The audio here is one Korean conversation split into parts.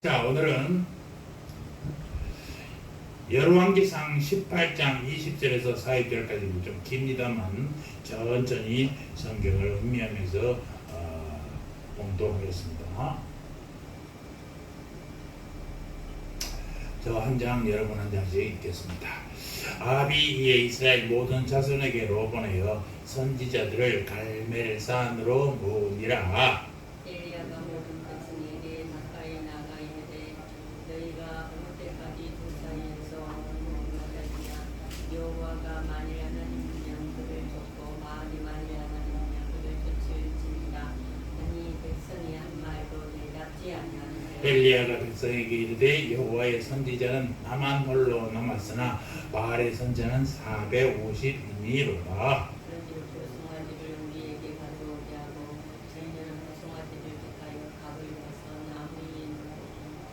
자, 오늘은 열왕기상 18장 20절에서 40절까지 좀 깁니다만 천천히 성경을 음미하면서 봉독하겠습니다. 저 한 장, 여러분 한 장씩 읽겠습니다. 아합이 이에 이스라엘 모든 자손에게로 보내어 선지자들을 갈멜산으로 모으니라. 엘리야가 모든 백성에게 가까이 나가 이르되 너희가 어느 때까지 두 사이에서 머무르느냐. 여호와가 만일 하나님이면 그를 쫓고 바알이 만일 하나님이면 그를 쫓을지니라. 아니 백성이 한 말도 대답지 아니하느니라. 엘리야가 백성에게 이르되 여호와의 선지자는 나만 홀로 남았으나 바알의 선지자는 450인이로다. 그런즉 송아지를 우리에게 가져오게 하고 저희는 송아지를 택하여 갑을 입어서 나무 위에 놓고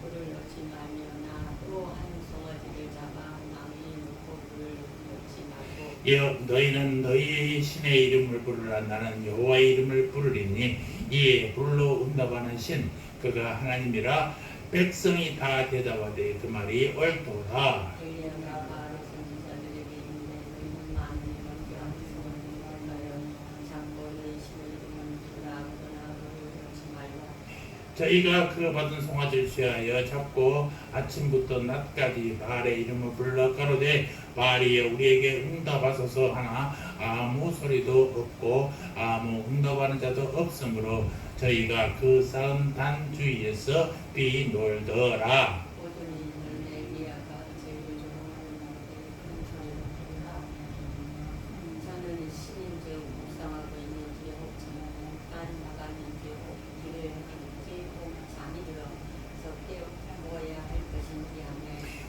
불을 넣지 말며 나 또 한 송아지를 잡아 나무 위에 놓고 불을 넣지 말고 너희는 너희의 신의 이름을 부르라. 나는 여호와의 이름을 부르리니 이에 불로 응답하는 신 그가 하나님이라. 백성이 다 대답하되 그 말이 옳도다. 엘리야가 바알의 선지자들에게 이르되 너희는 만일 먼저 한 송아지를 택하여 잡고 너희 신의 이름을 부르라. 그러나 불을 넣지 말라. 저희가 그 받은 송아지를 취하여 잡고 아침부터 낮까지 바알의 이름을 불러 가로되 바알이여 우리에게 응답하소서 하나 아무 소리도 없고 아무 응답하는 자도 없으므로 저희가 그 싸운 단 주위에서 비놀더라. 오더니 이는 엘리야가 제일 조롱하는 큰 소리로 부르라. 저는 신인즉 묵상하고 있는지 혹 잠깐 나갔는지 혹 길을 행하는지 혹 잠이 들어서 깨워야 할 것인지 하며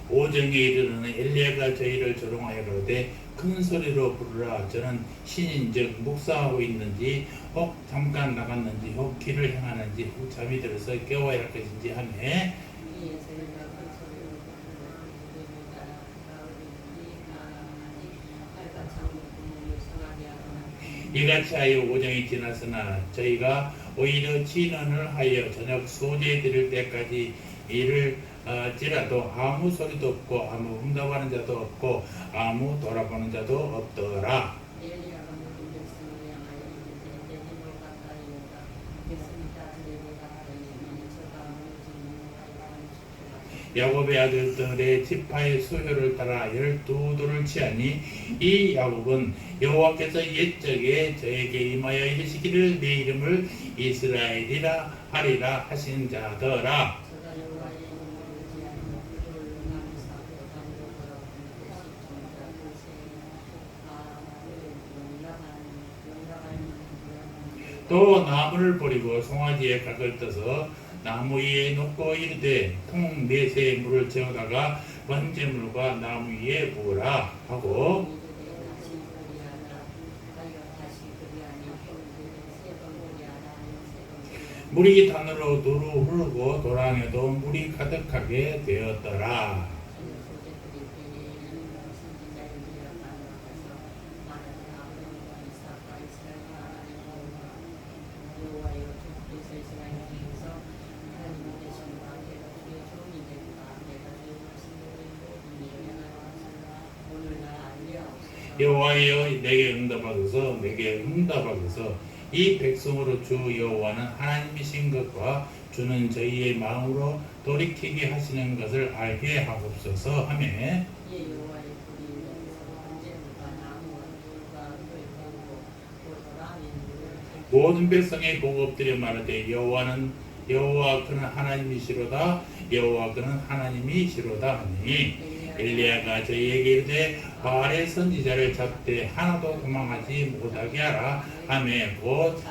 오정에 이르는 엘리야가 저희를 조롱하여 그러되 큰 소리로 부르라. 저는 신인즉 묵상하고 있는지 혹 잠깐 나갔는지 혹 길을 행하는지 혹 잠이 들어서 깨워야 할 것인지 하며 위에 저희가 큰 소리로 부르라. 그들을 따라 가을이 나가니 활과 창문 구멍을 성하게 하거나 이같이 하여 오정이 지났으나 저희가 오히려 진언을 하여 저녁 소재 드릴 때까지 일을 지라도 아무 소리도 없고 아무 응답하는 자도 없고 아무 돌아보는 자도 없더라. 엘리야가 모든 백성을 향하여 이르되 내 힘을 가까이 오라. 백성이 다 들에게 가까이 오니 저가 무너지는 야곱의 아들들의 지파의 소요를 따라 12돌을 취하니 이 야곱은 여호와께서 옛적에 저에게 임하여 이르시기를 내 이름을 이스라엘이라 하리라 하신 자더라. 저가 여호와의 이름을 의지하여 그를 감사하고 담으로 돌아오는 것이 정자 그새 또 나무를 버리고 송아지에 각을 떠서 나무 위에 놓고 이르되 통 넷에 물을 채우다가 번제물과 나무 위에 부으라 하고 물이 단으로 두루 흐르고 도랑에도 물이 가득하게 되었더라. 여호와여 내게 응답하소서 내게 응답하소서. 이 백성으로 주 여호와는 하나님이신 것과 주는 저희의 마음으로 돌이키게 하시는 것을 알게 하옵소서 하며 모든 백성의 보고 엎드려 말하되 여호와 그는 하나님이시로다. 여호와 그는 하나님이시로다 하니 엘리야가 저희에게 이르되 바알의 선지자를 잡되 하나도 도망하지 못하게 하라 하며 곧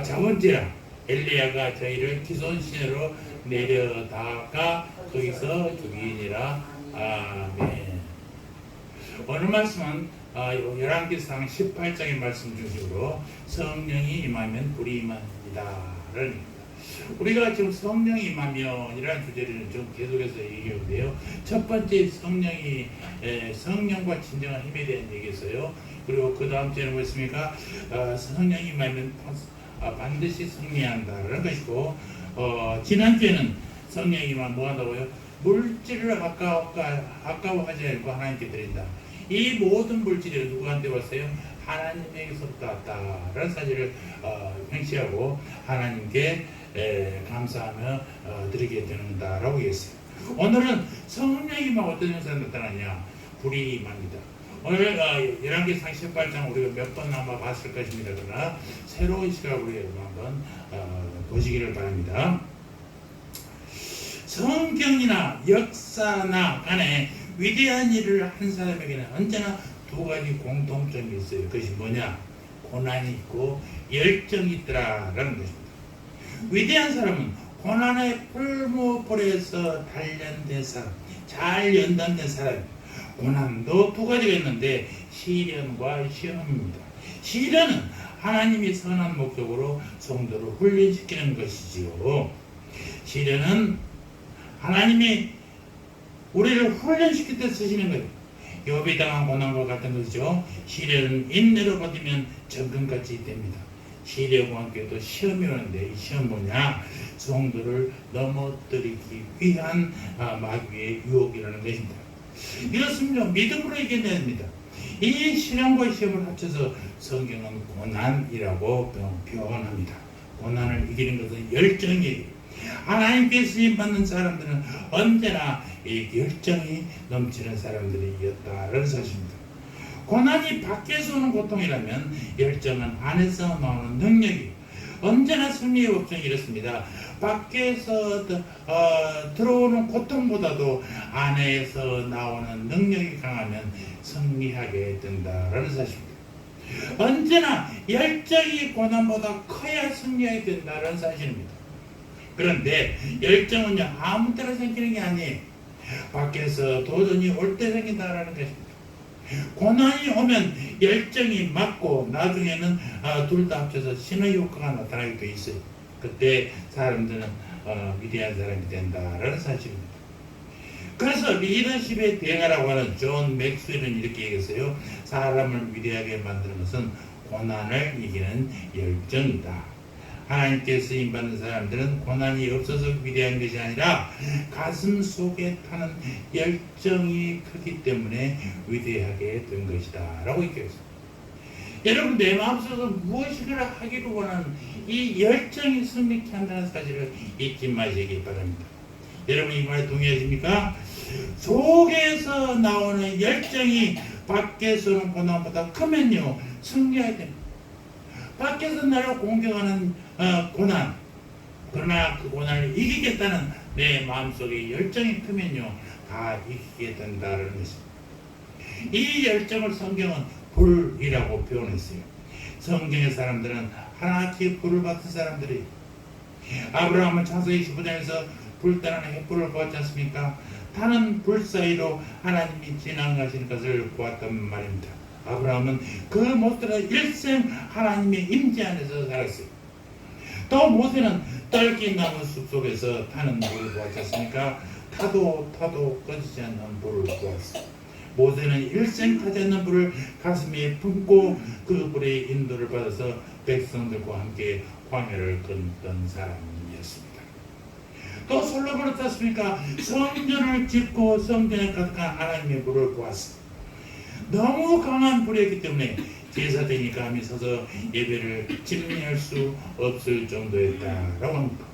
잡은지라. 엘리야가 저희를 기손신으로 내려다가 거기서 죽이니라. 아멘. 오늘 말씀은 열왕기상 18장의 말씀 중심으로 성령이 임하면 불이 임합니다를 우리가 지금 성령이 임하면이라는 주제를 좀 계속해서 얘기하는데요. 첫 번째 성령이 성령과 진정한 힘에 대한 얘기였어요. 그리고 그 다음 주에는 뭐였습니까? 성령이 임하면 반드시 승리한다는 것이고, 지난주에는 성령이만 뭐 한다고요? 물질을 아까워하지 않고 하나님께 드린다. 이 모든 물질이 누구한테 왔어요? 하나님에게서부터 왔다라는 사실을 명시하고 하나님께 감사하며 드리게 되는다라고 얘기했어요. 오늘은 성령이만 어떤 형상이 나타나냐? 불이 임합니다. 오늘 열왕기상 18장 우리가 몇 번 아마 봤을 것입니다. 그러나 새로운 시각으로 한번 보시기를 바랍니다. 성경이나 역사나 간에 위대한 일을 한 사람에게는 언제나 두 가지 공통점이 있어요. 그것이 뭐냐? 고난이 있고 열정이 있더라라는 것입니다. 위대한 사람은 고난의 풀무불에서 단련된 사람, 잘 연단된 사람. 고난도 두 가지가 있는데 시련과 시험입니다. 시련은 하나님이 선한 목적으로 성도를 훈련시키는 것이지요. 시련은 하나님이 우리를 훈련시킬 때 쓰시는 거예요. 욥이 당한 고난과 같은 것이죠. 시련은 인내로 버티면 정금같이 됩니다. 시련과 함께 또 시험이 오는데 이 시험 뭐냐? 성도를 넘어뜨리기 위한 마귀의 유혹이라는 것입니다. 이렇습니다. 믿음으로 이겨내야 됩니다. 이 시련과 시험을 합쳐서 성경은 고난이라고 표현합니다. 고난을 이기는 것은 열정이에요. 하나님께 쓰임받는 사람들은 언제나 이 열정이 넘치는 사람들이었다는 사실입니다. 고난이 밖에서 오는 고통이라면 열정은 안에서 나오는 능력이 언제나 승리의 법정이 이렇습니다. 밖에서 들어오는 고통보다도 안에서 나오는 능력이 강하면 승리하게 된다는 사실입니다. 언제나 열정이 고난보다 커야 승리하게 된다는 사실입니다. 그런데 열정은요 아무 때나 생기는 게 아니에요. 밖에서 도전이 올 때 생긴다라는 것입니다. 고난이 오면 열정이 맞고 나중에는 둘 다 합쳐서 신의 효과가 나타나게 돼 있어요. 그때 사람들은 위대한 사람이 된다라는 사실입니다. 그래서 리더십에 대응하라고 하는 존 맥스웰은 이렇게 얘기했어요. 사람을 위대하게 만드는 것은 고난을 이기는 열정이다. 하나님께 쓰임받는 사람들은 고난이 없어서 위대한 것이 아니라 가슴 속에 타는 열정이 크기 때문에 위대하게 된 것이다 라고 얘기했습니다. 여러분 내 마음속에서 무엇이거나 하기를 원하는 이 열정이 승리케 한다는 사실을 잊지 마시기 바랍니다. 여러분 이 말에 동의하십니까? 속에서 나오는 열정이 밖에서는 고난보다 크면요 승리해야 됩니다. 밖에서 나를 공격하는 고난, 그러나 그 고난을 이기겠다는 내 마음속에 열정이 크면요 다 이기게 된다는 것입니다. 이 열정을 성경은 불이라고 표현했어요. 성경의 사람들은 하나같이 불을 받은 사람들이 아브라함은 창세기 15장에서 불 따르는 횃불을 보았지 않습니까? 타는 불 사이로 하나님이 지나가시는 것을 보았단 말입니다. 아브라함은 그 모습으로 일생 하나님의 임재 안에서 살았어요. 또 모세는 떨긴 나무 숲 속에서 타는 불을 보았지 않습니까? 타도 꺼지지 않는 불을 보았어요. 모세는 일생 타지 않는 불을 가슴에 품고 그 불의 인도를 받아서 백성들과 함께 광야를 걷던 사람이었습니다. 또 솔로몬은 어떻습니까? 성전을 짓고 성전에 가득한 하나님의 불을 보았어요. 너무 강한 불이었기 때문에 제사장이 감히 서서 예배를 집례할 수 없을 정도였다라고 합니다.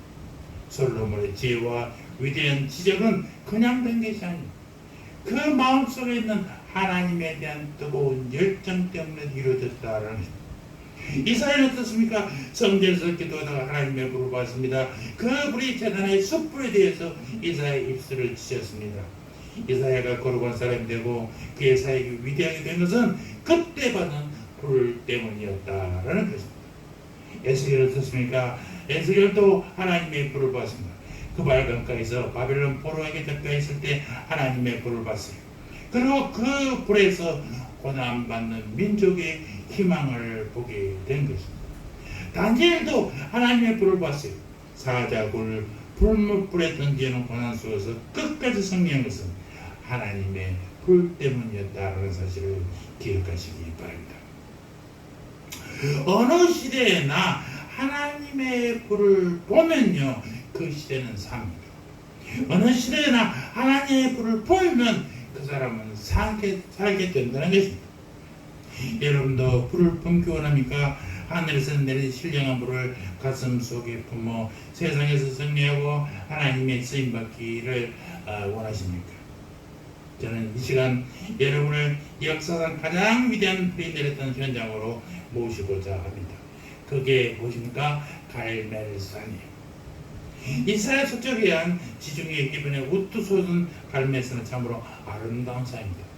솔로몬의 지혜와 위대한 지적은 그냥 된 것이 아닙니다. 그 마음속에 있는 하나님에 대한 뜨거운 열정 때문에 이루어졌다라는 것입니다. 이사야는 어떻습니까? 성전에서 기도하다가 하나님의 불을 받습니다. 그 불이 제단의 숯불에 대해서 이사야의 입술을 치셨습니다. 이사야가 거룩한 사람이 되고 그의 사역이 위대하게 된 것은 그때 받은 불 때문이었다라는 것입니다. 에스겔은 어떻습니까? 에스겔도 하나님의 불을 받습니다. 그 바알강가에서 바벨론 포로에게 잡혀 있을 때 하나님의 불을 받습니다. 그리고 그 불에서 고난받는 민족의 희망을 보게 된 것입니다. 다니엘도 하나님의 불을 받았어요. 사자굴 불물불에 던지는 고난 속에서 끝까지 승리한 것은 하나님의 불 때문이었다는 사실을 기억하시기 바랍니다. 어느 시대에나 하나님의 불을 보면요, 그 시대는 삽니다. 어느 시대나 하나님의 불을 보면 그 사람은 살게 된다는 것입니다. 여러분도 불을 품기 원합니까? 하늘에서 내린 신령한 불을 가슴 속에 품어 세상에서 승리하고 하나님의 쓰임받기를 원하십니까? 저는 이 시간 여러분을 역사상 가장 위대한 불이 내렸던 현장으로 모시고자 합니다. 그게 무엇입니까? 갈멜산이에요. 이스라엘 서쪽에 의한 지중해 해변에 우뚝 솟은 갈멜산은 참으로 아름다운 산입니다.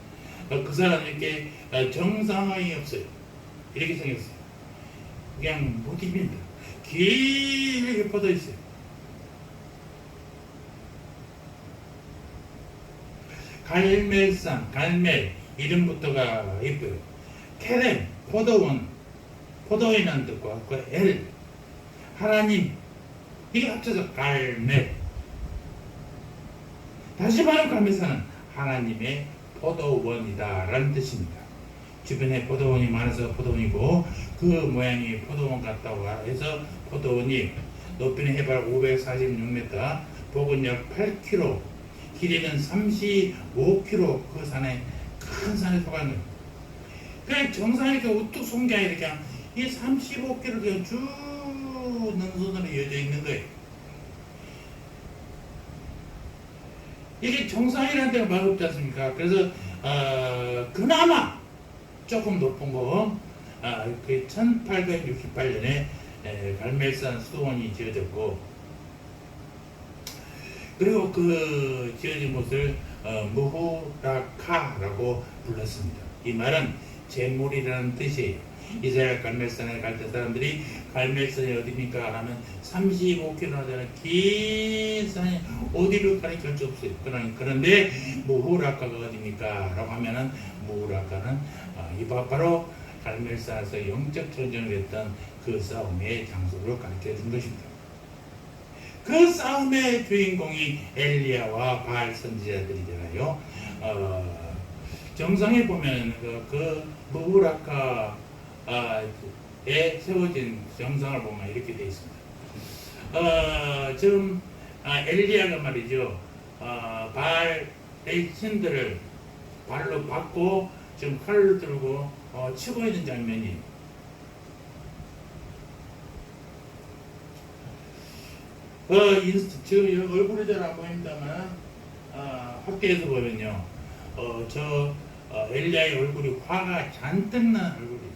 그 산은 이렇게 정상이 없어요. 이렇게 생겼어요. 그냥 무딥입니다. 길게 뻗어 있어요. 갈멜산, 갈멜 이름부터가 예뻐요. 케렘, 포도원이라는 뜻과 그 엘, 하나님, 이게 합쳐서 갈멜. 다시 말하면 갈멜산은 하나님의 포도원이다 라는 뜻입니다. 주변에 포도원이 많아서 포도원이고, 그 모양이 포도원 같다고 해서 포도원이 높이는 해발 546m, 폭은 약 8km, 길이는 35km, 그 산에 큰 산에 속한 거예요. 그냥 정상에 이렇게 우뚝 솟은 게 아니라 그냥 이 35km 그냥 쭉 능선으로 이어져 있는 거예요. 이게 정상이라는 데가 많이 없지 않습니까? 그래서 그나마 조금 높은 거, 그 1868년에 갈멜산 수도원이 지어졌고, 그리고 그 지어진 곳을 무후라카라고 불렀습니다. 이 말은 재물이라는 뜻이에요. 이스라엘 갈멜산에 갈 때 사람들이 갈멜산이 어디입니까? 하면 35km나 되는 긴 산이 어디로 가는지 알 수 없어요. 그런데 무후라카가 어디입니까? 라고 하면은 무후라카는 바로 갈멜산에서 영적 전쟁을 했던 그 싸움의 장소를 가르쳐 준 것입니다. 그 싸움의 주인공이 엘리야와 바알 선지자들이잖아요. 정상에 보면 그 무후라카에 세워진 정상을 보면 이렇게 되어 있습니다. 지금 엘리야가 말이죠, 바알의 신들을 발로 받고 지금 칼을 들고 치고 있는 장면이. 지금 얼굴이 잘 안 보입니다만, 확대해서 보면요, 엘리야의 얼굴이 화가 잔뜩 난 얼굴이에요.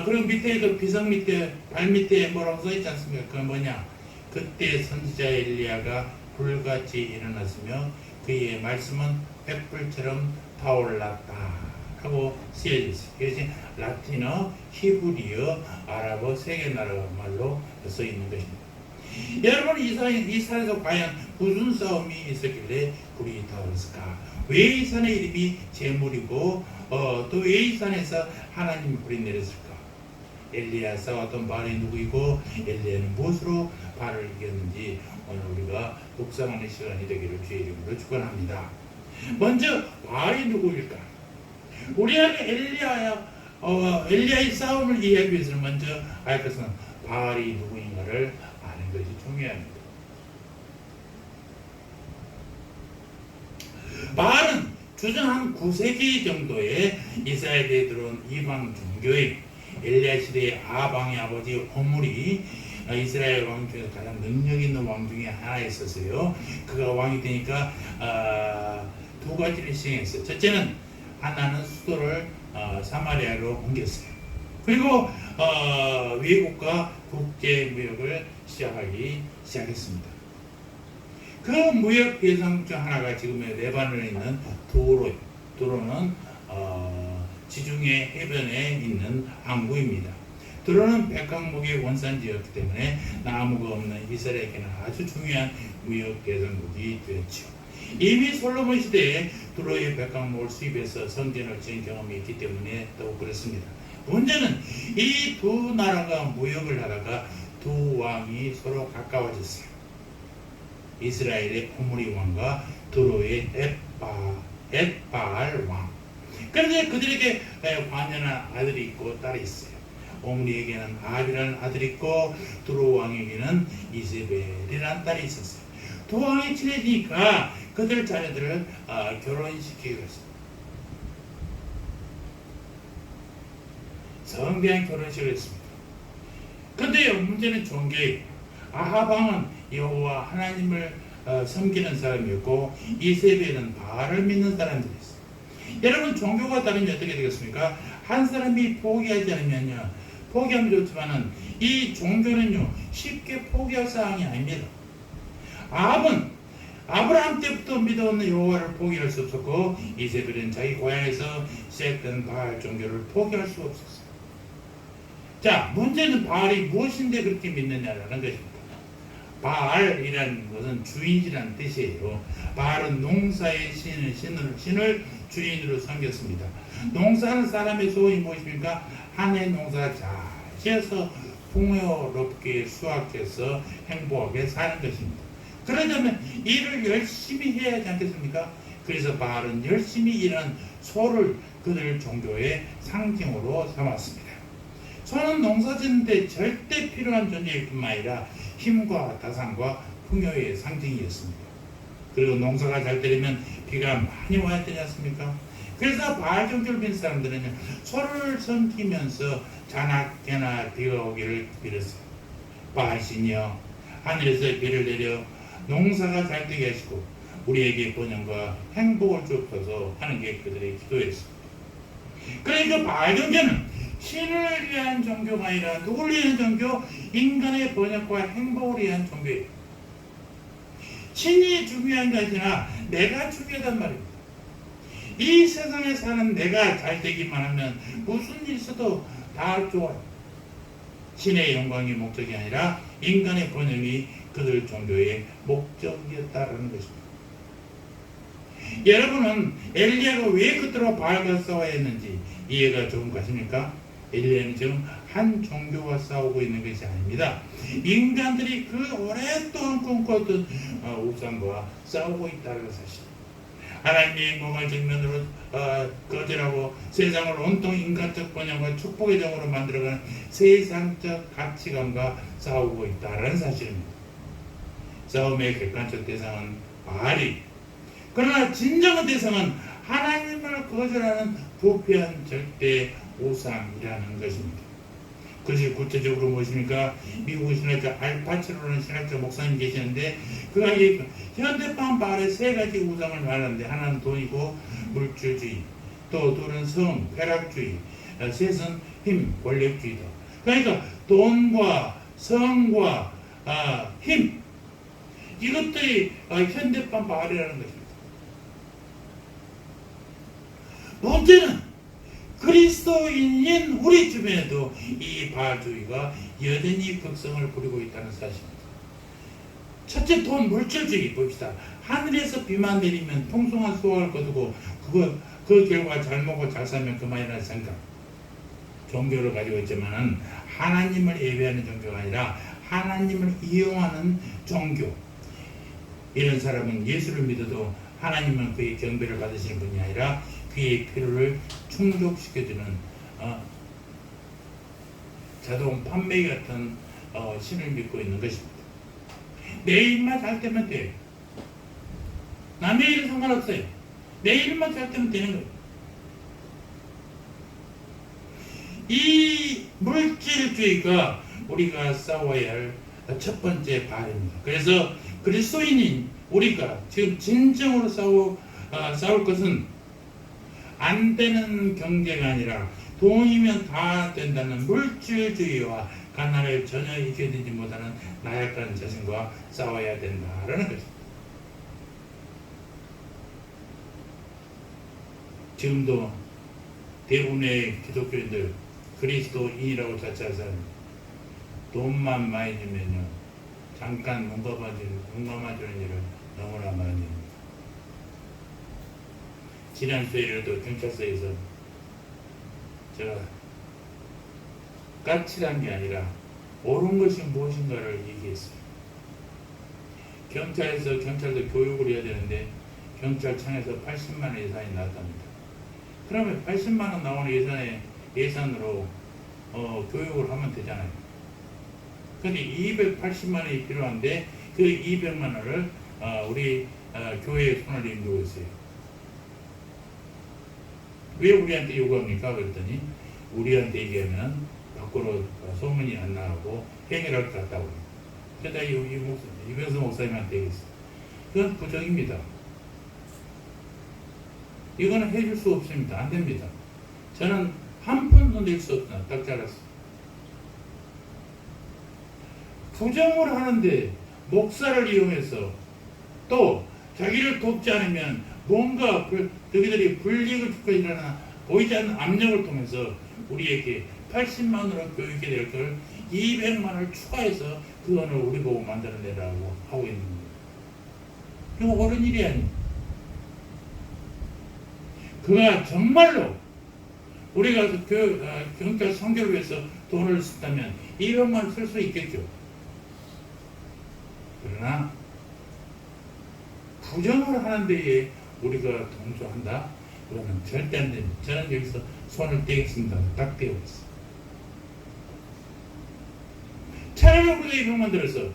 그리고 밑에 그 비석 밑에, 발 밑에 뭐라고 써있지 않습니까? 그건 뭐냐? 그때 선지자 엘리야가 불같이 일어났으며 그의 말씀은 횃불처럼 타올랐다 하고 쓰여져 있어요. 이것이 라틴어, 히브리어, 아랍어 세 개 나라 말로 써 있는 것입니다. 여러분, 이 산에서 과연 무슨 싸움이 있었길래 불이 타올랐을까? 왜 이 산의 이름이 제물이고, 또 왜 이 산에서 하나님이 불이 내렸을까? 엘리야 싸웠던 바알이 누구이고, 엘리야는 무엇으로 바알을 이겼는지 오늘 우리가 묵상하는 시간이 되기를 주의 이름으로 축원합니다. 먼저 바알이 누구일까? 우리가 엘리야의 싸움을 이해하기 위해서는 먼저 알 것은 바알이 누구인가를 아는 것이 중요합니다. 바알은 주전 한 9세기 정도에 이스라엘에 들어온 이방 종교의 엘리야 시대의 아방의 아버지 오므리, 이스라엘 왕 중에서 가장 능력 있는 왕 중에 하나였었어요. 그가 왕이 되니까 두 가지를 시행했어요. 첫째는 하나는 수도를 사마리아로 옮겼어요. 그리고 외국과 국제 무역을 시작했습니다. 그 무역 대상 중 하나가 지금 레바논에 있는 도로예요. 도로는 지중해 해변에 있는 항구입니다. 도로는 백항목의 원산지였기 때문에 나무가 없는 이스라엘에게는 아주 중요한 무역 대상국이 되었죠. 이미 솔로몬 시대에 도로의 백항목을 수입해서 성전을 지은 경험이 있기 때문에 더욱 그렇습니다. 문제는 이 두 나라가 무역을 하다가 두 왕이 서로 가까워졌어요. 이스라엘의 오므리 왕과 도로의 엣바알 왕. 그런데 그들에게 관연한 아들이 있고 딸이 있어요. 옴리에게는 아합이라는 아들이 있고 두로 왕에게는 이세벨이라는 딸이 있었어요. 두 왕이 친해지니까 그들 자녀들을 결혼시키기로 했습니다. 성대한 결혼식을 했습니다. 근데 문제는 종교예요. 아합 왕은 여호와 하나님을 섬기는 사람이었고 이세벨은 바알을 믿는 사람들이었어요. 여러분, 종교가 다르면 어떻게 되겠습니까? 한 사람이 포기하지 않으면요, 포기하면 좋지만은 이 종교는요 쉽게 포기할 사항이 아닙니다. 아합은 아브라함 때부터 믿어온 여호와를 포기할 수 없었고 이세벨은 자기 고향에서 시작된 바알 종교를 포기할 수 없었어요. 자, 문제는 바알이 무엇인데 그렇게 믿느냐라는 것입니다. 바알이라는 것은 주인이라는 뜻이에요. 바알은 농사의 신을 주인으로 섬겼습니다. 농사하는 사람의 소원이 무엇입니까? 한 해 농사 잘 지어서 풍요롭게 수확해서 행복하게 사는 것입니다. 그러려면 일을 열심히 해야 하지 않겠습니까? 그래서 바알은 열심히 일하는 소를 그들 종교의 상징으로 삼았습니다. 소는 농사 짓는데 절대 필요한 존재일 뿐만 아니라 힘과 다산과 풍요의 상징이었습니다. 그리고 농사가 잘 되려면 비가 많이 와야 되지 않습니까? 그래서 바알 종교를 믿는 사람들은 소를 섬기면서 자나깨나 비가 오기를 빌었어요. 바알 신이여, 하늘에서 비를 내려 농사가 잘 되게 하시고 우리에게 번영과 행복을 주옵소서 하는 게 그들의 기도였습니다. 그러니까 바알 종교는 신을 위한 종교가 아니라 누구를 위한 종교? 인간의 번영과 행복을 위한 종교예요. 신이 중요한 게 아니라 내가 중요하단 말입니다. 이 세상에 사는 내가 잘 되기만 하면 무슨 일 있어도 다 좋아요. 신의 영광이 목적이 아니라 인간의 번영이 그들 종교의 목적이었다는 것입니다. 여러분은 엘리야가 왜 그토록 바알과 싸워야 했는지 이해가 조금 가십니까? 엘리야는 지금 한 종교와 싸우고 있는 것이 아닙니다. 인간들이 그 오랫동안 꿈꿨던 우상과 싸우고 있다는 사실. 하나님의 영광을 정면으로 거절하고 세상을 온통 인간적 번영과 축복의 정으로 만들어가는 세상적 가치관과 싸우고 있다는 사실입니다. 싸움의 객관적 대상은 바알이, 그러나 진정한 대상은 하나님을 거절하는 부패한 절대 우상이라는 것입니다. 그것이 구체적으로 무엇입니까? 미국 신학자 알파치로라는 신학자 목사님 계시는데 그가 현대판 바알의 세 가지 우상을 말하는데 하나는 돈이고 물질주의, 또 둘은 성, 쾌락주의, 셋은 힘, 권력주의다. 그러니까 돈과 성과 힘, 이것들이 현대판 바알이라는 것입니다. 문제는 그리스도인인 우리 주변에도 이 바알주의가 여전히 극성을 부리고 있다는 사실입니다. 첫째, 돈, 물질주의 봅시다. 하늘에서 비만 내리면 풍성한 수확을 거두고 그 결과 잘 먹고 잘 살면 그만이라는 생각. 종교를 가지고 있지만 하나님을 예배하는 종교가 아니라 하나님을 이용하는 종교. 이런 사람은 예수를 믿어도 하나님은 그의 경배를 받으시는 분이 아니라 그의 필요를 충족시켜주는 자동 판매기 같은 신을 믿고 있는 것입니다. 내 일만 잘 되면 돼요. 남의 일은 상관없어요. 내 일만 잘 되면 되는 거예요. 이 물질주의가 우리가 싸워야 할 첫 번째 바알입니다. 그래서 그리스도인인 우리가 지금 진정으로 싸울 것은 안 되는 경제가 아니라 돈이면 다 된다는 물질주의와 가난을 전혀 이겨내지 못하는 나약한 자신과 싸워야 된다라는 것입니다. 지금도 대부분의 기독교인들 그리스도인이라고 자처하는 사람 돈만 많이 주면요 잠깐 눈 감아주는 일을 너무나 많이 합니다. 지난 수요일에도 경찰서에서 제가 까칠한 게 아니라 옳은 것이 무엇인가를 얘기했어요. 경찰도 교육을 해야 되는데 경찰청에서 80만 원 예산이 나왔답니다. 그러면 80만 원 나오는 예산으로 교육을 하면 되잖아요. 근데 280만 원이 필요한데 그 200만 원을 우리 교회에 손을 내밀고 있어요. 왜 우리한테 요구합니까? 그랬더니 우리한테 얘기하면 밖으로 소문이 안 나가고 해결할 것 같다고. 그러다 이병수 목사님한테 얘기했어요. 그건 부정입니다. 이거는 해줄 수 없습니다. 안 됩니다. 저는 한 푼도 낼 수 없다. 딱 잘랐어. 부정을 하는데 목사를 이용해서 또 자기를 돕지 않으면 뭔가 너희들이 불이익을 주고 일어나 보이지 않는 압력을 통해서 우리에게 80만 원으로 교육이 될 걸 200만 원을 추가해서 그 돈을 우리 보고 만들어내라고 하고 있는 거예요. 이거 옳은 일이 아니에요. 그가 정말로 우리가 경찰 선교를 위해서 돈을 쓴다면 200만 원 쓸 수 있겠죠. 그러나 부정을 하는 데에 우리가 동조한다? 그러면 절대 안 됩니다. 저는 여기서 손을 떼겠습니다. 딱 떼어버렸어요. 차라리 우리가 200만 들어서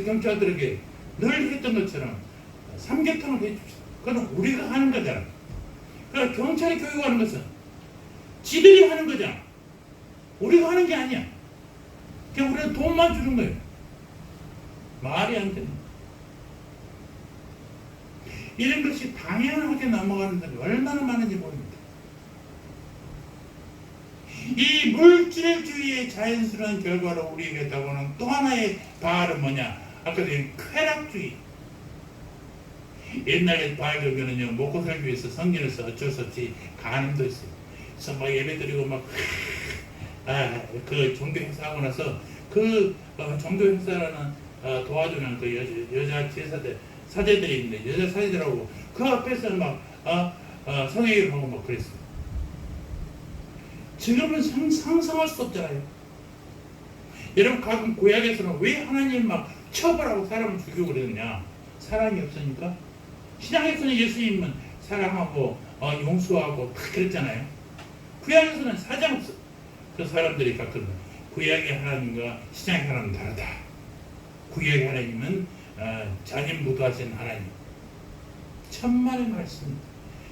경찰들에게 늘 했던 것처럼 삼계탕을 해줍시다. 그건 우리가 하는 거잖아. 그러니까 경찰이 교육하는 것은 지들이 하는 거잖아. 우리가 하는 게 아니야. 그냥 우리는 돈만 주는 거예요. 말이 안 됩니다. 이런 것이 당연하게 넘어가는 사람이 얼마나 많은지 모릅니다. 이 물질주의의 자연스러운 결과로 우리에게 다가오는 또 하나의 바알은 뭐냐? 아까 전에 쾌락주의. 옛날에 바알 종교는요, 먹고 살기 위해서 성전에서 어쩔 수 없이 간음도 있어요. 그래서 막 예배 드리고 막, 그 종교 행사하고 나서 그 종교 행사라는 도와주는 그 여자 제사들, 사제들이 있는데, 여자 사제들하고 그 앞에서 막, 성회의를 하고 막 그랬어요. 지금은 상상할 수 없잖아요. 여러분, 가끔 구약에서는 왜 하나님 막 처벌하고 사람을 죽이고 그러느냐? 사랑이 없으니까? 신약에서는 예수님은 사랑하고, 용서하고 다 그랬잖아요. 구약에서는 사장 없어. 그 사람들이 가끔 구약의 하나님과 신약의 하나님은 다르다. 구약의 하나님은 자진무도하신 하나님. 천만의 말씀입니다.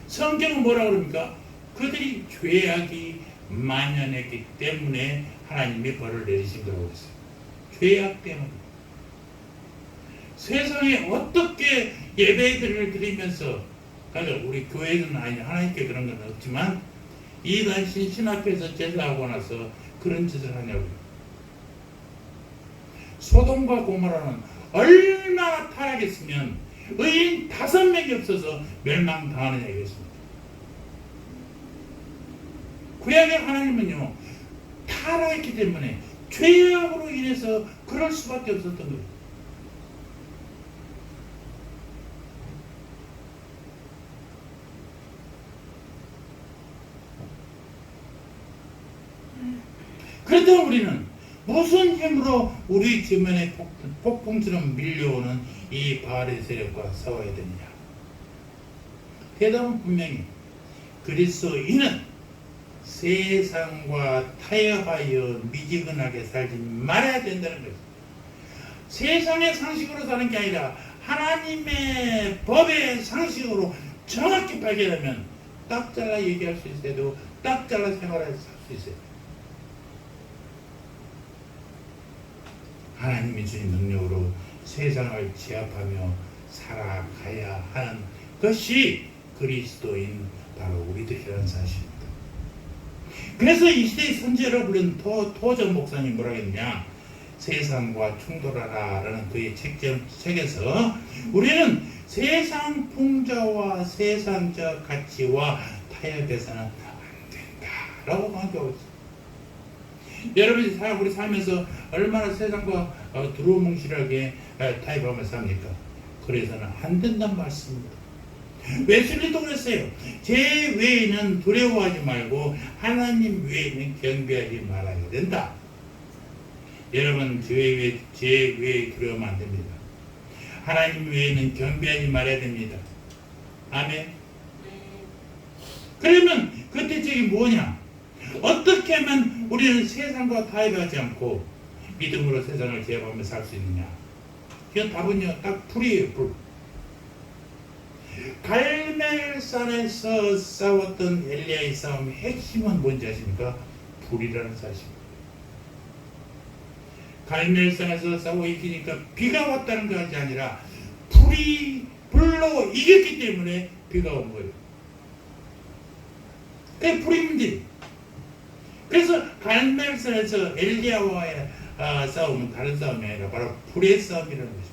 성경은 뭐라 그럽니까? 그들이 죄악이 만연했기 때문에 하나님이 벌을 내리신 거라고 했어요. 죄악 때문에. 세상에 어떻게 예배들을 드리면서, 그러니까 우리 교회는 아니 하나님께 그런 건 없지만 이단 신신 앞에서 제사하고 나서 그런 짓을 하냐고요. 소돔과 고모라는 얼마나 타락했으면 의인 5명이 없어서 멸망당하느냐 이겠습니다. 구약의 하나님은요, 타락했기 때문에 죄악으로 인해서 그럴 수밖에 없었던 거예요. 그렇다면 우리는 무슨 힘으로 우리 지면에 폭풍처럼 밀려오는 이 바알의 세력과 싸워야 되느냐? 대답은 분명히 그리스도인은 세상과 타협하여 미지근하게 살지 말아야 된다는 것입니다. 세상의 상식으로 사는 게 아니라 하나님의 법의 상식으로 정확히 발견하면 딱 잘라 얘기할 수 있어도 딱 잘라 생활할 수 있어요. 하나님이 주신 능력으로 세상을 제압하며 살아가야 하는 것이 그리스도인 바로 우리들이라는 사실입니다. 그래서 이 시대의 선지자로 불린 토전 목사님 뭐라고 했느냐? 세상과 충돌하라 라는 그의 책에서 우리는 세상 풍자와 세상적 가치와 타협해서는 안 된다라고 강조하고 있습니다. 여러분이 우리 살면서 얼마나 세상과 두루뭉실하게 타협하며 삽니까? 그래서는 안 된다는 말씀입니다. 웨슬리도 그랬어요. 제 외에는 두려워하지 말고 하나님 외에는 경배하지 말아야 된다. 여러분, 제 외에 두려우면 안 됩니다. 하나님 외에는 경배하지 말아야 됩니다. 아멘. 그러면 그 대책이 뭐냐? 어떻게 하면 우리는 세상과 타협하지 않고 믿음으로 세상을 제압하며 살 수 있느냐? 이건 답은요, 딱 불이에요, 불. 갈멜산에서 싸웠던 엘리야의 싸움의 핵심은 뭔지 아십니까? 불이라는 사실입니다. 갈멜산에서 싸워 이기니까 비가 왔다는 것이 아니라 불로 이겼기 때문에 비가 온 거예요. 그게 불이 문제. 그래서 갈멜산에서 엘리야와의 싸움은 다른 싸움이 아니라 바로 불의 싸움이라는 것입니다.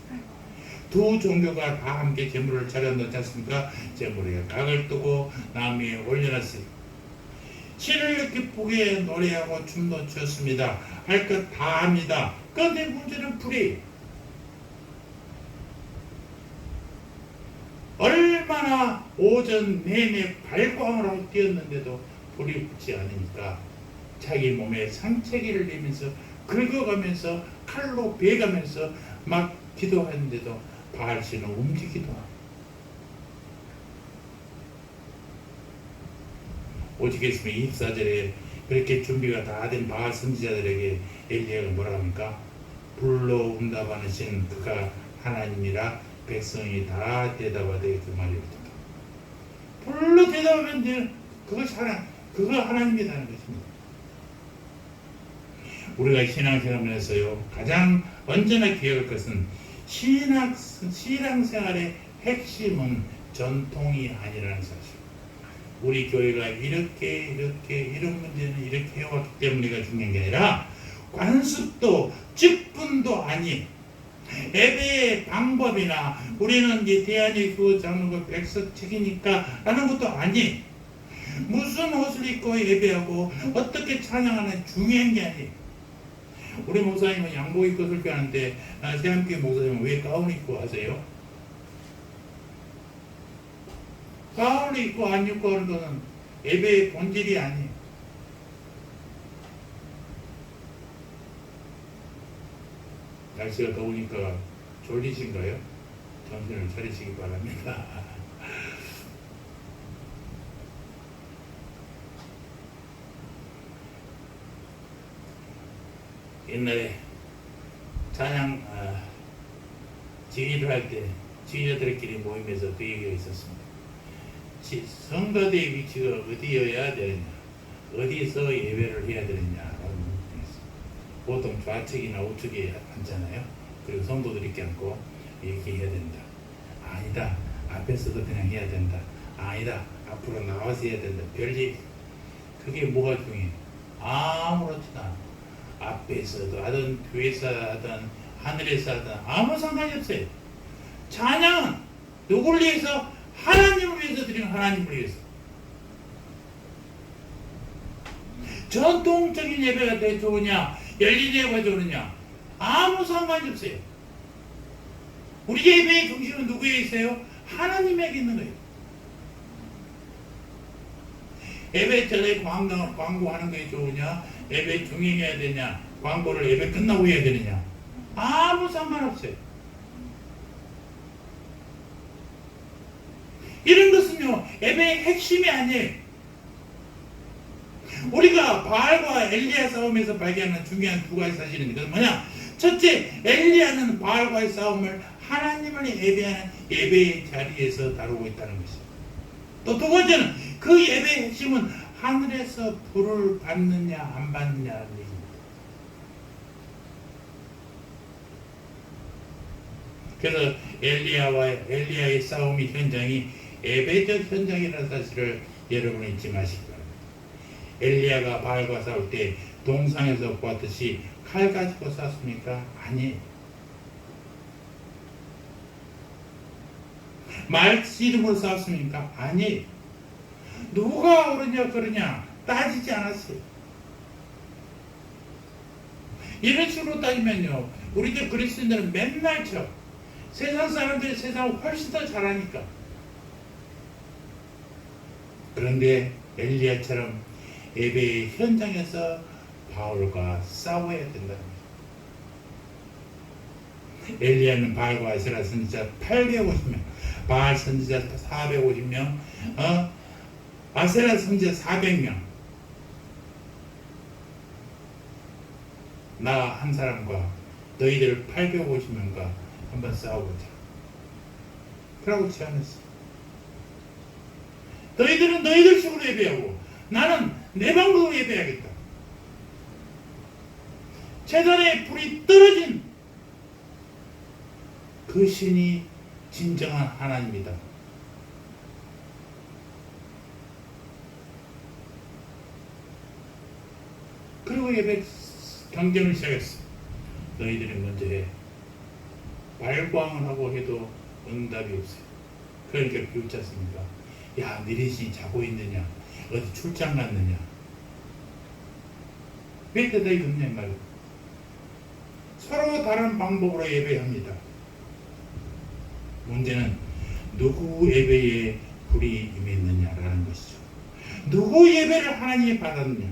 두 종교가 다 함께 제물을 차려놓지 않습니까? 제물에 각을 뜨고 나무 위에 올려놨어요. 신을 기쁘게 노래하고 춤도 추었습니다. 할 것 다 합니다. 그런데 문제는 불이에요. 얼마나 오전 내내 발광을 하고 뛰었는데도 불이 붙지 않으니까 자기 몸에 상체기를 내면서 긁어가면서 칼로 베가면서 막 기도하는데도 바알신은 움직이기도 하고, 오직 했으면 24절에 그렇게 준비가 다 된 바알 선지자들에게 엘리야가 뭐라 합니까? 불로 응답하는 신 그가 하나님이라 백성이 다 대답하되 그 말입니다. 불로 대답하면 돼. 그거 하나님이라는 것입니다. 우리가 신앙생활에서요 가장 언제나 기억할 것은 신앙생활의 핵심은 전통이 아니라는 사실. 우리 교회가 이렇게 이런 문제는 이렇게 해왔기 때문에가 중요한 게 아니라 관습도 직분도 아닌 예배의 방법이나 우리는 이제 대안의 교회 잡는 거 백석책이니까 라는 것도 아니, 무슨 옷을 입고 예배하고 어떻게 찬양하는 중요한 게 아니. 우리 목사님은 양복 입고 설교하는데 새함교회 목사님은 왜 가운 입고 하세요? 가운을 입고 안 입고 하는 것은 예배의 본질이 아니에요. 날씨가 더우니까 졸리신가요? 정신을 차리시기 바랍니다. 옛날에 찬양 지휘를 할 때 지휘자들끼리 모임에서 그 얘기가 있었습니다. 성가대의 위치가 어디여야 되느냐, 어디서 예배를 해야 되느냐라는 문제가 있습니다. 보통 좌측이나 우측에 앉잖아요. 그리고 성도들이 이렇게 앉고 얘기해야 된다. 아니다, 앞에서도 그냥 해야 된다. 아니다, 앞으로 나와서 해야 된다. 별얘기. 그게 뭐가 중요해? 아무렇지도 않아. 앞에서도 하든 교회에서 하든 하늘에서 하든 아무 상관이 없어요. 찬양은 누구를 위해서? 하나님을 위해서 드리는, 하나님을 위해서. 전통적인 예배가 더 좋으냐, 열린 예배가 좋으냐, 아무 상관이 없어요. 우리 예배의 중심은 누구에 있어요? 하나님에게 있는 거예요. 예배 전에 광고하는 게 좋으냐, 예배 중에 해야 되냐, 광고를 예배 끝나고 해야 되느냐, 아무 상관없어요. 이런 것은요 예배의 핵심이 아니에요. 우리가 바알과 엘리야 싸움에서 발견하는 중요한 두 가지 사실은 이것은 뭐냐? 첫째, 엘리야는 바알과의 싸움을 하나님을 예배하는 예배의 자리에서 다루고 있다는 것이죠. 또 두 번째는 그 예배의 핵심은 하늘에서 불을 받느냐 안 받느냐는 얘기입니다. 그래서 엘리야의 싸움의 현장이 예배적 현장이라는 사실을 여러분 잊지 마시기 바랍니다. 엘리야가 바알과 싸울 때 동상에서 보았듯이 칼 가지고 싸웠습니까? 아니에요. 말 씨름으로 싸웠습니까? 아니에요. 누가 옳으냐 그러냐 따지지 않았어요. 이런 식으로 따지면요 우리들 그리스도인들은 맨날 쳐. 세상 사람들이 세상을 훨씬 더 잘하니까. 그런데 엘리야처럼 예배의 현장에서 바울과 싸워야 된다는 거죠. 엘리야는 바알과 아세라 선지자 850명, 바알 선지자 450명, 아세라 선지자 400명. 나 한 사람과 너희들 850명과 한번 싸워보자. 그러고 제안했어. 너희들은 너희들 식으로 예배하고 나는 내 방법으로 예배하겠다. 제단에 불이 떨어진 그 신이 진정한 하나님이다. 그리고 예배 경쟁을 시작했어. 너희들이 먼저 해. 발광을 하고 해도 응답이 없어요. 그러니까 비웃지 않습니까? 야, 니네 자고 있느냐? 어디 출장 갔느냐? 왜 대답이 없냐 말이야. 서로 다른 방법으로 예배합니다. 문제는 누구 예배에 불이 임했느냐라는 것이죠. 누구 예배를 하나님이 받았느냐?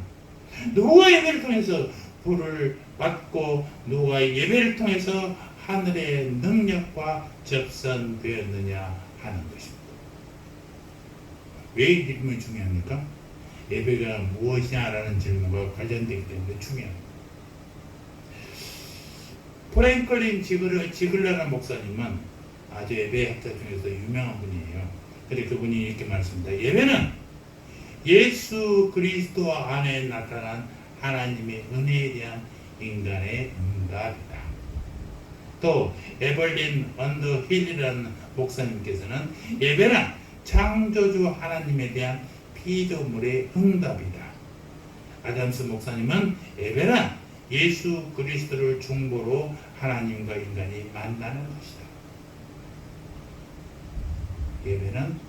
누가 예배를 통해서 불을 받고 누가 예배를 통해서 하늘의 능력과 접선되었느냐 하는 것입니다. 왜 이 질문이 중요합니까? 예배가 무엇이냐라는 질문과 관련되기 때문에 중요합니다. 프랭클린 지글러라는 목사님은 아주 예배학자 중에서 유명한 분이에요. 근데 그분이 이렇게 말씀합니다. 예배는 예수 그리스도 안에 나타난 하나님의 은혜에 대한 인간의 응답이다. 또 에벌린 언더힐이라는 목사님께서는 예배는 창조주 하나님에 대한 피조물의 응답이다. 아담스 목사님은 예배는 예수 그리스도를 중보로 하나님과 인간이 만나는 것이다. 예배는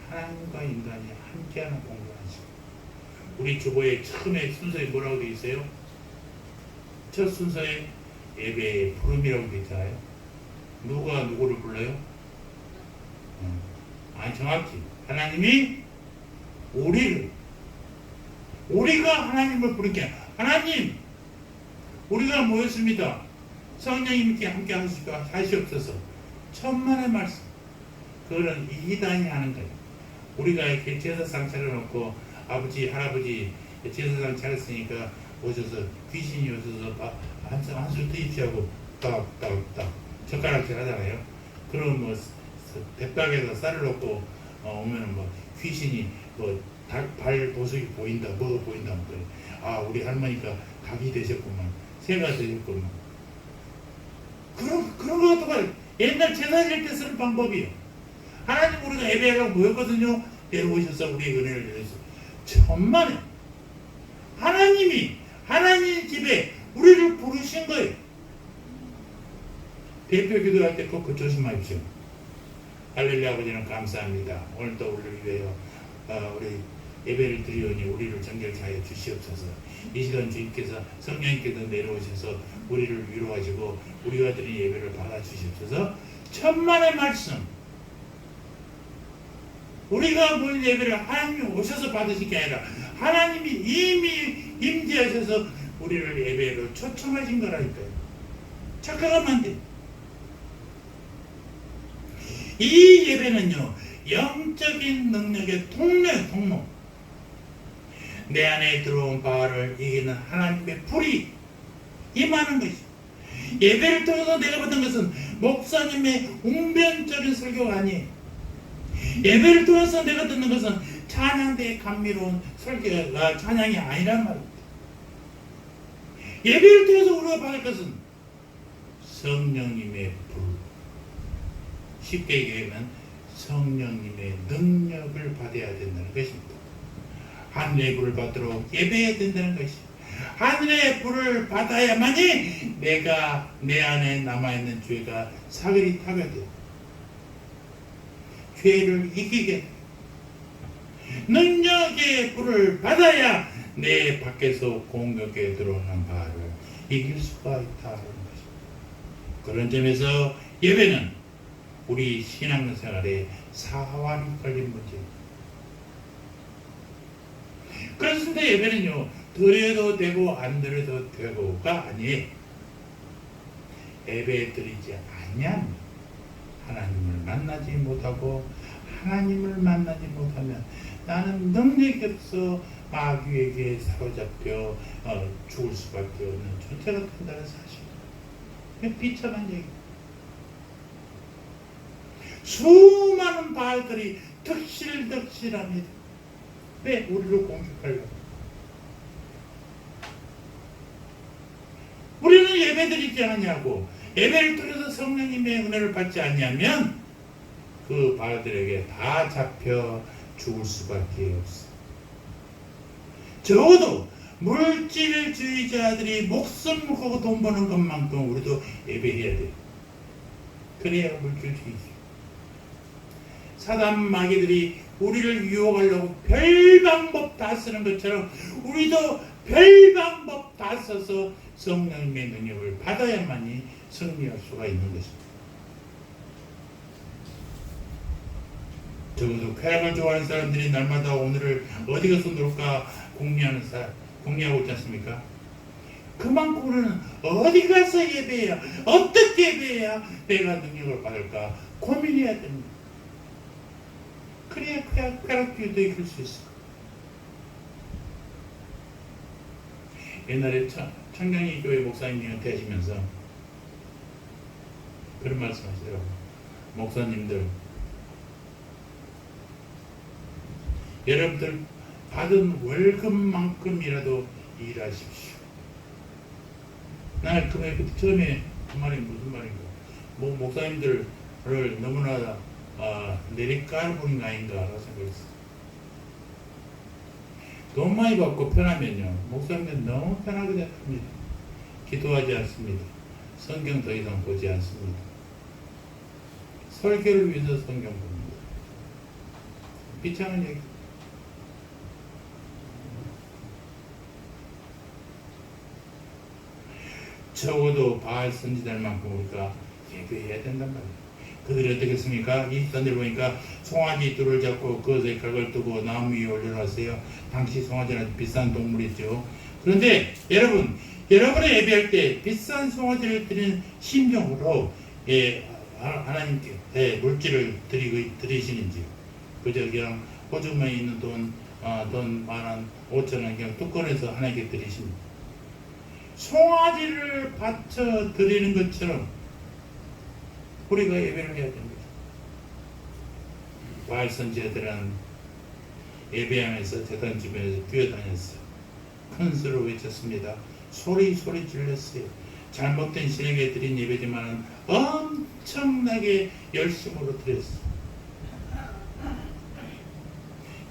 하나님과 인간이 함께하는 공간이죠. 우리 주보에 처음에 순서에 뭐라고 되어 있어요? 첫 순서에 예배의 부름이라고 되어 있잖아요. 누가 누구를 불러요? 아니 정확히 하나님이 우리가 하나님을 부르게 하나님 우리가 모였습니다. 성령님께 함께 하시옵소서. 천만의 말씀. 그거는 이단이 하는 거예요. 우리가 이렇게 제사상 차려놓고 아버지 할아버지 제사상 차렸으니까 오셔서 귀신이 오셔서 한술 드십시오 딱딱딱 젓가락질 하잖아요. 그럼 뭐 대박에서 쌀을 넣고 오면은 뭐 귀신이 뭐 발 보석이 보인다 뭐 보인다 뭐 그래. 아 우리 할머니가 각이 되셨구만 새가 되셨구만. 그런 거 같은 거 옛날 제사 지낼 때 쓰는 방법이에요. 하나님 우리가 예배하려고 모였거든요. 내려오셔서 우리의 은혜를 내려서 천만에 하나님이 하나님 집에 우리를 부르신 거예요. 대표 기도할 때 꼭 조심하십시오. 할렐루야 아버지는 감사합니다. 오늘도 우리를 위하여 우리 예배를 드리오니 우리를 정결케 하여 주시옵소서. 이 시간 주님께서 성령님께서 내려오셔서 우리를 위로하시고 우리가 드린 예배를 받아주시옵소서. 천만의 말씀 우리가 모인 예배를 하나님이 오셔서 받으실 게 아니라 하나님이 이미 임재하셔서 우리를 예배로 초청하신 거라니까요. 착각하면 안 돼. 이 예배는요 영적인 능력의 통로 내 안에 들어온 바알을 이기는 하나님의 불이 임하는 것이. 예배를 통해서 내가 받은 것은 목사님의 웅변적인 설교가 아니에요. 예배를 통해서 내가 듣는 것은 찬양대의 감미로운 설교가 찬양이 아니란 말입니다. 예배를 통해서 우리가 받을 것은 성령님의 불, 쉽게 얘기하면 성령님의 능력을 받아야 된다는 것입니다. 하늘의 불을 받도록 예배해야 된다는 것이죠. 하늘의 불을 받아야만이 내가 내 안에 남아있는 죄가 사그리 타게 돼. 죄를 이기게 돼. 능력의 불을 받아야 내 밖에서 공격에 들어오는 바를 이길 수가 있다는 것입니다. 그런 점에서 예배는 우리 신앙생활에 사활이 걸린 문제입니다. 그렇습니다. 예배는요 드려도 되고 안 드려도 되고가 아니에요. 예배 드리지 않으면 하나님을 만나지 못하고 하나님을 만나지 못하면 나는 능력이 없어 마귀에게 사로잡혀 죽을 수밖에 없는 존재가 된다는 사실. 비참한 얘기. 수많은 바알들이 득실득실합니다. 왜? 우리를 공격하려고. 우리는 예배드리지 않냐고. 예배를 통해서 성령님의 은혜를 받지 않냐면 그 바알들에게 다 잡혀 죽을 수밖에 없어. 적어도 물질주의자들이 목숨 걸고 돈 버는 것만큼 우리도 예배해야 돼. 그래야 물질주의자. 사단 마귀들이 우리를 유혹하려고 별 방법 다 쓰는 것처럼 우리도 별 방법 다 써서 성령님의 능력을 받아야만이 승리할 수가 있는 것입니다. 적어도 쾌락을 좋아하는 사람들이 날마다 오늘을 어디 가서 놀까 공략하고 있지 않습니까? 그만큼 우리는 어디 가서 예배해야, 어떻게 예배해야 내가 능력을 받을까 고민해야 됩니다. 그래야 쾌락주의도 이길 수 있어. 옛날에 청량리 교회 목사님한테 하시면서 그런 말씀 하시더라고요. 목사님들, 여러분들 받은 월급만큼이라도 일하십시오. 나는 처음에 그 말이 무슨 말인가? 목사님들을 너무나 내리깔보는 거 아닌가 생각했어요. 돈 많이 받고 편하면요, 목사님들 너무 편하게 됩니다. 기도하지 않습니다. 성경 더 이상 보지 않습니다. 설교를 위해서 성경 봅니다. 비참한 얘기. 적어도 바알 선지자만큼 우리가 예배해야 된단 말이에요. 그들이 어떻게 했습니까? 이 선지를 보니까 송아지 뿔을 잡고 그것에 각을 뜨고 나무 위에 올려놨어요. 당시 송아지는 비싼 동물이죠. 그런데 여러분의 예배할 때 비싼 송아지를 드리는 심정으로 하나님께 물질을 드리시는지, 그저 그냥 호주머니에 있는 돈 10,000원, 5,000원 그냥 뚝 꺼내서 하나님께 드리십니다. 송아지를 바쳐 드리는 것처럼 우리가 예배를 해야 됩니다. 바알 선지자들은 예배하면서 제단 주변에서 뛰어다녔어요. 큰 소리로 외쳤습니다. 소리 질렀어요. 잘못된 신에게 드린 예배지만 엄청나게 열심으로 드렸어요.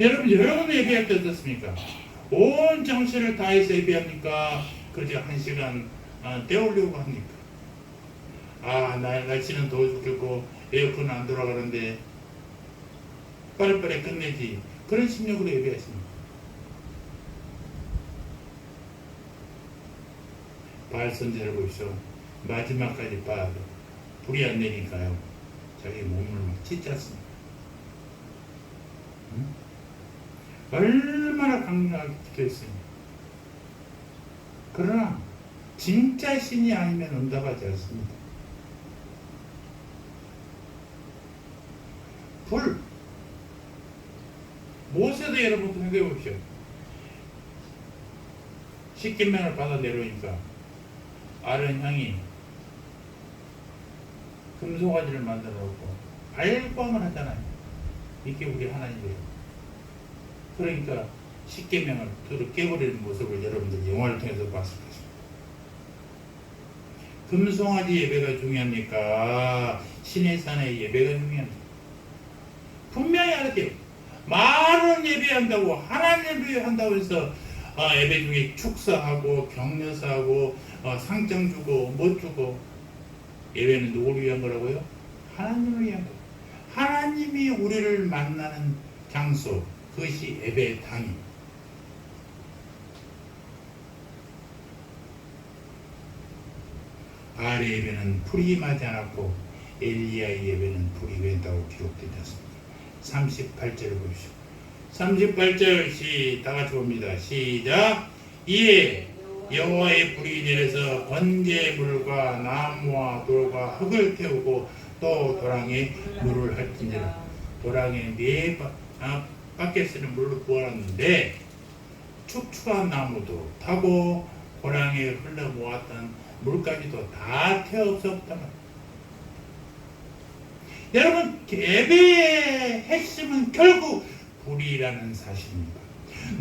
여러분 예배할 때 어떻습니까? 온 정신을 다해서 예배합니까? 그저 1시간 때우려고 합니까? 날씨는 더워 죽겠고 에어컨 안 돌아가는데 빨리빨리 끝내지. 그런 심력으로 예배하십니다. 바알 선지자를 보십시오. 마지막까지 봐야 돼. 불이 안 내리니까요, 자기 몸을 막 찢었습니다. 얼마나 강력하게 기도했습니다. 그러나 진짜 신이 아니면 응답하지 않습니다. 불. 모세도 여러분 생각해 보십시오. 십계명을 받아 내려오니까 아론 형이 금송아지를 만들어 놓고 발광을 하잖아요. 이게 우리 하나님이에요. 그러니까 십계명을 두루 깨버리는 모습을 여러분들 영화를 통해서 봤을 것입니다. 금송아지 예배가 중요합니까? 신의 산의 예배가 중요합니까? 분명히 알았대요. 말은 예배한다고, 하나님 예배한다고 해서 예배 중에 축사하고 격려사하고 상장 주고 못 주고. 예배는 누구를 위한 거라고요? 하나님을 위한 거예요. 하나님이 우리를 만나는 장소, 그것이 예배의 당입니다. 바알의 예배는 풀이 임하지 않았고 엘리야의 예배는 풀이 임했다고 기록되지 않습니다. 38절을 보십시오. 38절 다 같이 봅니다. 시작. 이에 여호와의 불이 내려서 번제물과 나무와 돌과 흙을 태우고 또 도랑에 물을 핥은지라. 도랑에 밖에서는 물로 부어놨는데 축축한 나무도 타고 고랑에 흘러 모았던 물까지도 다 태웠었단 말이에요. 여러분, 예배의 핵심은 결국 불이라는 사실입니다.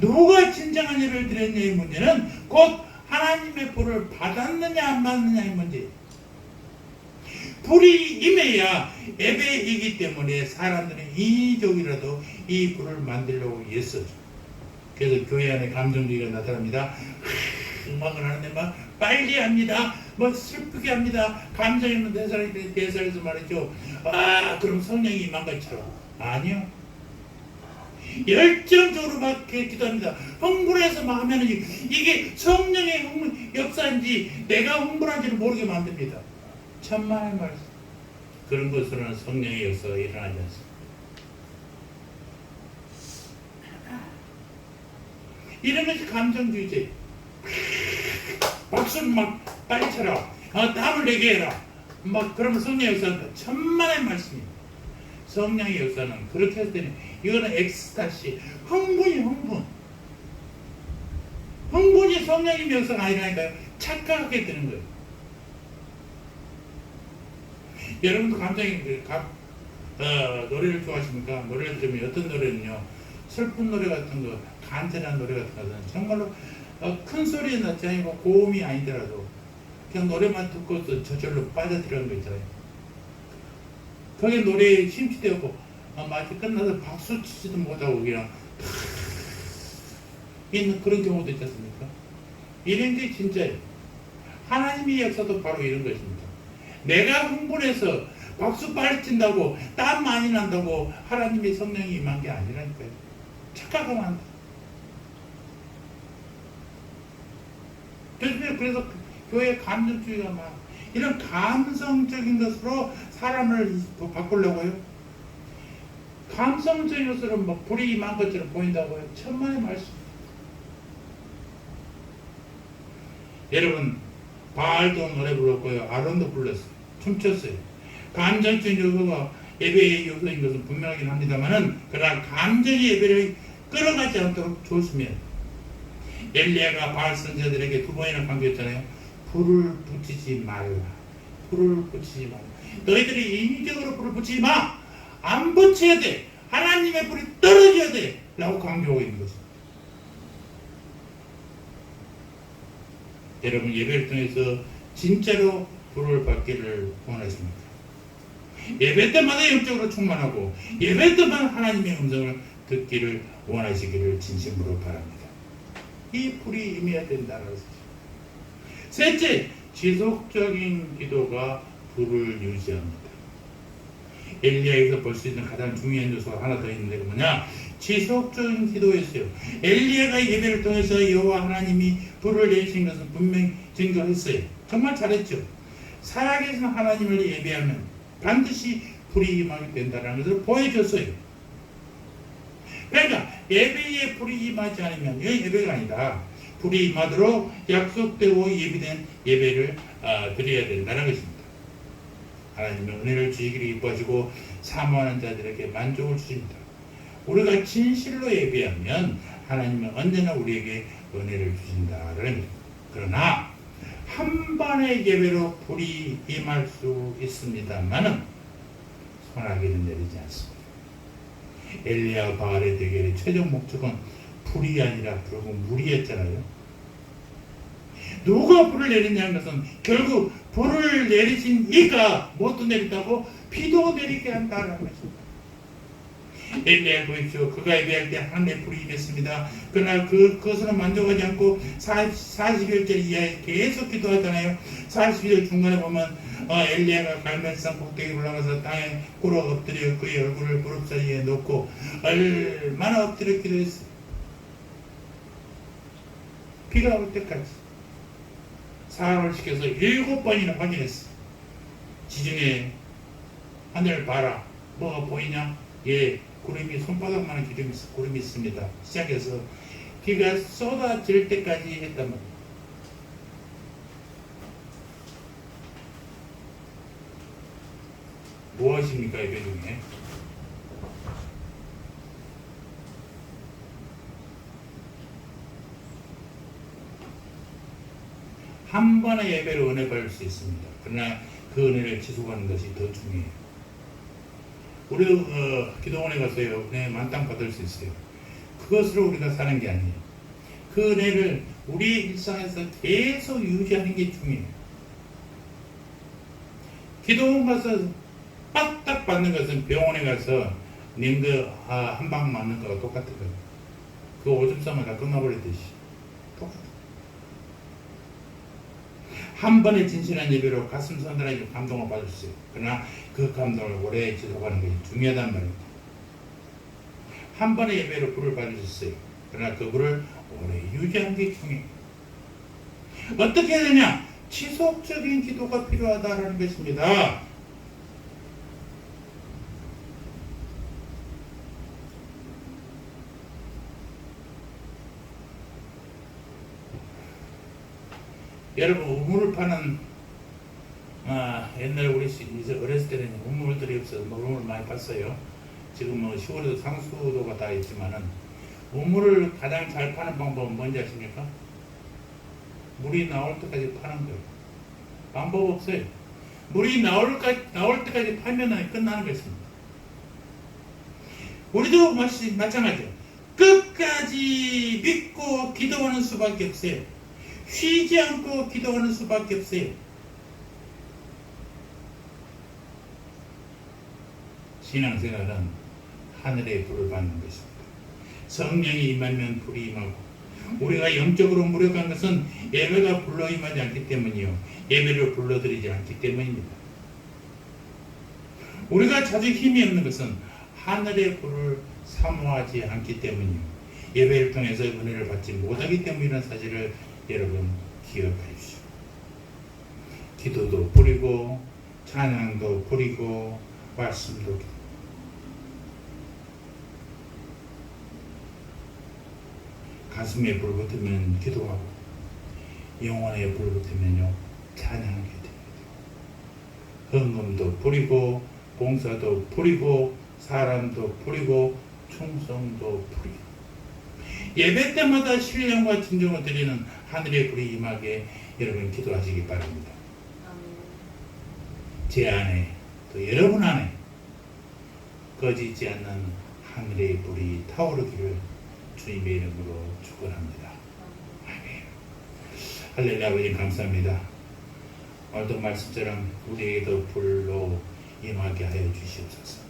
누가 진정한 예배를 드렸냐의 문제는 곧 하나님의 불을 받았느냐 안 받느냐의 문제. 불이 임해야 예배이기 때문에 사람들은 인위적이라도 이 불을 만들려고 애써죠. 그래서 교회 안에 감정주의가 나타납니다. 음악을 하는데 막 빨리 합니다. 뭐 슬프게 합니다. 감정 있는 대사에서 말이죠. 그럼 성령이 임한 것처럼. 아니요. 열정적으로 막 기도합니다. 흥분해서 막 하면 이게 성령의 역사인지 내가 흥분한지를 모르게 만듭니다. 천만의 말씀. 그런 것으로는 성령의 역사가 일어나지 않습니다. 이런 것이 감정주의제. 박수를 막 빨리 쳐라. 땀을 내게 해라. 막 그러면 성령의 역사는 천만의 말씀입니다. 성령의 역사는 그렇게 할 때는 이거는 엑스타시, 흥분이 성령의 역사가 아니라니까요. 착각하게 되는 거예요. 여러분도 감정이 노래를 좋아하십니까? 노래를 들으면 어떤 노래는요, 슬픈 노래 같은 거, 간절한 노래 같은 거는 정말로 큰 소리에 나지 않고 고음이 아니더라도 그냥 노래만 듣고 저절로 빠져들어가는 거 있잖아요. 거기에 노래에 심취되고 마치 끝나서 박수 치지도 못하고 그냥 있는 그런 경우도 있지 않습니까? 이런 게 진짜예요. 하나님의 역사도 바로 이런 것입니다. 내가 흥분해서 박수 빨리 친다고 땀 많이 난다고 하나님의 성령이 임한 게 아니라니까요. 착각하면 안 돼. 그래서 교회 감정주의가 막 이런 감성적인 것으로 사람을 바꾸려고요. 감성적인 것으로 뭐 불이 임한 것처럼 보인다고요. 천만의 말씀. 여러분, 바알도 노래 불렀고요. 아론도 불렀어요. 춤췄어요. 감정적인 요소가 예배의 요소인 것은 분명하긴 합니다만은 그러나 감정의 예배를 끌어가지 않도록 조심해야 돼요. 엘리야가 바알 선지자들에게 두 번이나 강조했잖아요. 불을 붙이지 말라. 불을 붙이지 말라. 너희들이 인위적으로 불을 붙이지 마. 안 붙여야 돼. 하나님의 불이 떨어져야 돼. 라고 강조하고 있는 거죠. 여러분, 예배를 통해서 진짜로 불을 받기를 원하십니까? 예배 때마다 영적으로 충만하고 예배 때마다 하나님의 음성을 듣기를 원하시기를 진심으로 바랍니다. 이 불이 임해야 된다는 것이죠. 셋째, 지속적인 기도가 불을 유지합니다. 엘리야에서 볼 수 있는 가장 중요한 요소가 하나 더 있는데 뭐냐? 지속적인 기도였어요. 엘리야가 예배를 통해서 여호와 하나님이 불을 내리신 것은 분명히 증거했어요. 정말 잘했죠. 살아계신 하나님을 예배하면 반드시 불이 임하게 된다는 것을 보여줬어요. 그러니까 예배에 불이 임하지 않으면 이건 예배가 아니다. 불이 임하도록 약속되고 예비된 예배를 드려야 된다는 것입니다. 하나님은 은혜를 주시기를 기뻐하시고 사모하는 자들에게 만족을 주십니다. 우리가 진실로 예배하면 하나님은 언제나 우리에게 은혜를 주신다는 것입니다. 그러나 한 번의 예배로 불이 임할 수 있습니다만은 소나기는 내리지 않습니다. 엘리야 바알의 대결의 최종 목적은 불이 아니라 결국 물이었잖아요. 누가 불을 내리냐는 것은 결국 불을 내리신 이가 무엇도 내린다고 피도 내리게 한다는 것입니다. 엘리야 보십시오. 그가 예배할 때 하늘의 불이 임했습니다. 그러나 그것으로 만족하지 않고 40일째 이하에 계속 기도하잖아요. 40일 중간에 보면 엘리야가 갈멜산 꼭대기에 올라가서 땅에 꿇어 엎드려 그의 얼굴을 무릎 사이에 놓고 얼마나 엎드려 기도했어요. 비가 올 때까지 사람을 시켜서 7번이나 확인했어요. 지중해 하늘 봐라. 뭐가 보이냐? 예, 구름이 손바닥만한 구름이 있습니다. 시작해서 비가 쏟아질 때까지 했단 말이에요. 무엇입니까? 예배 중에 한 번의 예배로 은혜 받을 수 있습니다. 그러나 그 은혜를 지속하는 것이 더 중요해요. 우리 기도원에 가서요 은혜 만땅 받을 수 있어요. 그것으로 우리가 사는 게 아니에요. 그 은혜를 우리 일상에서 계속 유지하는 게 중요해요. 기도원 가서 빡딱 받는 것은 병원에 가서 링그 한 방 맞는 거가 똑같은 거예요. 그 오줌 싸면 다 끝나버리듯이 똑같아요. 한 번의 진실한 예배로 가슴 선들하게 감동을 받을 수 있어요. 그러나 그 감동을 오래 지속하는 것이 중요하단 말입니다. 한 번의 예배로 불을 받을 수 있어요. 그러나 그 불을 오래 유지하는 게 중요해요. 어떻게 해야 되냐? 지속적인 기도가 필요하다는 것입니다. 여러분 우물을 파는 옛날에 우리 이제 어렸을 때는 우물들이 없어서 우물 많이 봤어요. 지금 뭐 시골에도 상수도가 다 있지만은 우물을 가장 잘 파는 방법은 뭔지 아십니까? 물이 나올 때까지 파는 거예요. 방법 없어요. 물이 나올 때까지 파면 끝나는 것입니다. 우리도 마찬가지예요. 끝까지 믿고 기도하는 수밖에 없어요. 쉬지 않고 기도하는 수밖에 없어요. 신앙생활은 하늘의 불을 받는 것입니다. 성령이 임하면 불이 임하고, 우리가 영적으로 무력한 것은 예배가 불러 임하지 않기 때문이요, 예배를 불러드리지 않기 때문입니다. 우리가 자주 힘이 없는 것은 하늘의 불을 사모하지 않기 때문이요, 예배를 통해서 은혜를 받지 못하기 때문이라는 사실을 여러분 기억하십시오. 기도도 뿌리고 찬양도 뿌리고 말씀도 가슴에 불 붙으면 기도하고 영혼에 불 붙으면요 찬양하게 됩니다. 헌금도 뿌리고 봉사도 뿌리고 사람도 뿌리고 충성도 뿌리고 예배 때마다 신령과 진정을 드리는 하늘의 불이 임하게 여러분 기도하시기 바랍니다. 제 안에 또 여러분 안에 꺼지지 않는 하늘의 불이 타오르기를 주님의 이름으로 축원합니다. 아멘. 할렐루야. 아버지 감사합니다. 오늘도 말씀처럼 우리에게도 불로 임하게 하여 주시옵소서.